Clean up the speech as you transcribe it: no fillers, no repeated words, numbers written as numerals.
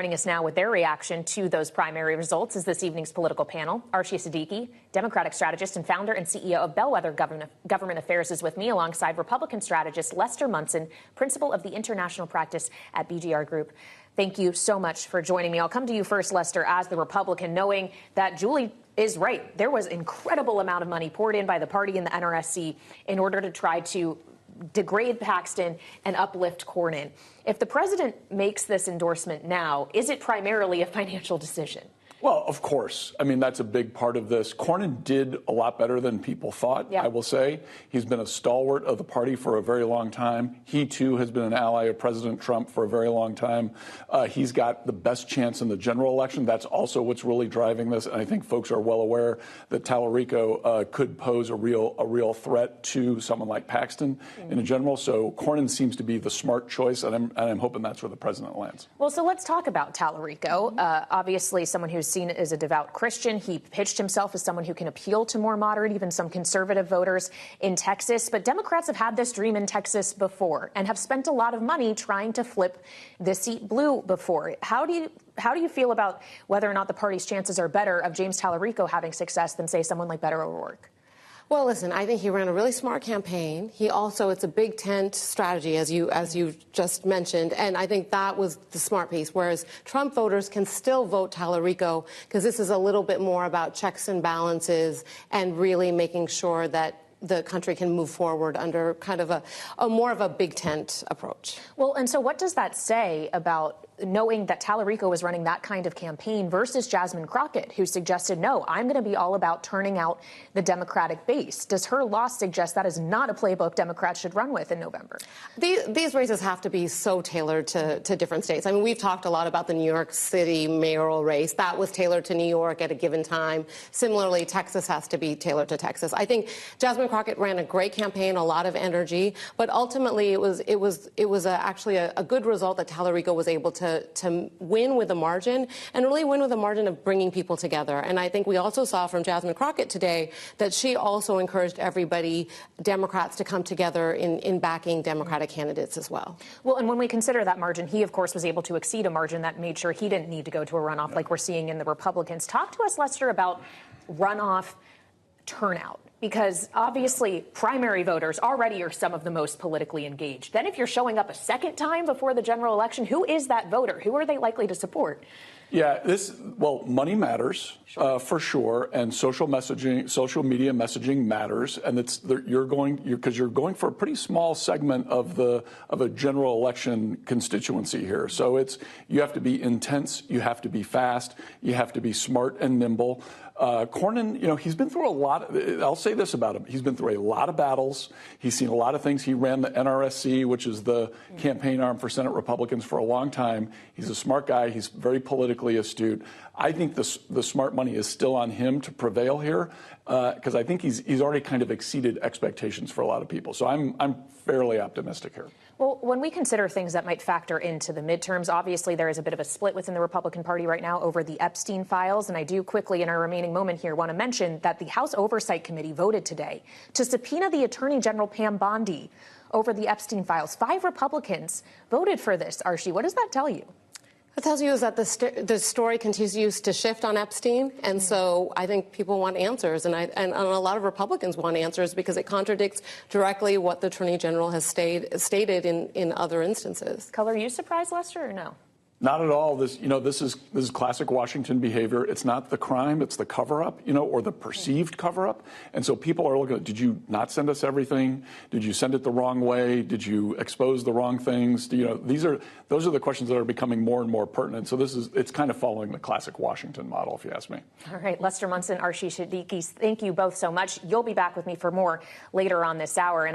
Joining us now with their reaction to those primary results is this evening's political panel. Arshi Siddiqui, Democratic strategist and founder and CEO of Bellwether Government Affairs, is with me alongside Republican strategist Lester Munson, principal of the international practice at BGR Group. Thank you so much for joining me. I'll come to you first, Lester, as the Republican, knowing that Julie is right. There was an incredible amount of money poured in by the party and the NRSC in order to try to degrade Paxton and uplift Cornyn. If the president makes this endorsement now, is it primarily a financial decision? Well, of course. I mean, that's a big part of this. Cornyn did a lot better than people thought, I will say. He's been a stalwart of the party for a very long time. He, too, has been an ally of President Trump for a very long time. He's got the best chance in the general election. That's also what's really driving this. And I think folks are well aware that Tallarico could pose a real threat to someone like Paxton in general. So Cornyn seems to be the smart choice, and I'm hoping that's where the president lands. Well, so let's talk about Tallarico. Obviously, someone who's seen as a devout Christian. He pitched himself as someone who can appeal to more moderate, even some conservative voters in Texas. But Democrats have had this dream in Texas before and have spent a lot of money trying to flip the seat blue before. How do you feel about whether or not the party's chances are better of James Tallarico having success than, say, someone like Beto O'Rourke? Well, listen, I think he ran a really smart campaign. It's a big tent strategy, as you just mentioned, and I think that was the smart piece, whereas Trump voters can still vote Tallarico because this is a little bit more about checks and balances and really making sure that the country can move forward under kind of a more of a big tent approach. Well, and so what does that say about knowing that Tallarico was running that kind of campaign versus Jasmine Crockett, who suggested, no, I'm going to be all about turning out the Democratic base? Does her loss suggest that is not a playbook Democrats should run with in November? These races have to be so tailored to different states. I mean, we've talked a lot about the New York City mayoral race. That was tailored to New York at a given time. Similarly, Texas has to be tailored to Texas. I think Jasmine Crockett ran a great campaign, a lot of energy, but ultimately it was actually a good result that Tallarico was able to win with a margin, and really win with a margin of bringing people together. And I think we also saw from Jasmine Crockett today that she also encouraged everybody, Democrats, to come together in backing Democratic candidates as well. Well, and when we consider that margin, he, of course, was able to exceed a margin that made sure he didn't need to go to a runoff like we're seeing in the Republicans. Talk to us, Lester, about runoff turnout. Because obviously primary voters already are some of the most politically engaged. Then if you're showing up a second time before the general election, who is that voter? Who are they likely to support? Yeah, money matters, for sure, and social media messaging matters, and you're going for a pretty small segment of a general election constituency here. So you have to be intense, you have to be fast, you have to be smart and nimble. Cornyn, he's been through a lot. I'll say this about him: he's been through a lot of battles. He's seen a lot of things. He ran the NRSC, which is the campaign arm for Senate Republicans, for a long time. He's a smart guy. He's very politically astute. I think the smart money is still on him to prevail here, because I think he's already kind of exceeded expectations for a lot of people. So I'm fairly optimistic here. Well, when we consider things that might factor into the midterms, obviously there is a bit of a split within the Republican Party right now over the Epstein files. And I do quickly, in our remaining moment here, want to mention that the House Oversight Committee voted today to subpoena the Attorney General Pam Bondi over the Epstein files. 5 Republicans voted for this. Arshi, what does that tell you? What it tells you is that the story continues to shift on Epstein, and so I think people want answers, and a lot of Republicans want answers because it contradicts directly what the Attorney General has stated in other instances. Color, are you surprised, Lester, or no? Not at all. This is classic Washington behavior. It's not the crime, it's the cover-up, or the perceived cover-up. And so people are looking at, did you not send us everything? Did you send it the wrong way? Did you expose the wrong things? Those are the questions that are becoming more and more pertinent. So it's kind of following the classic Washington model, if you ask me. All right, Lester Munson, Arshi Siddiqui, thank you both so much. You'll be back with me for more later on this hour. And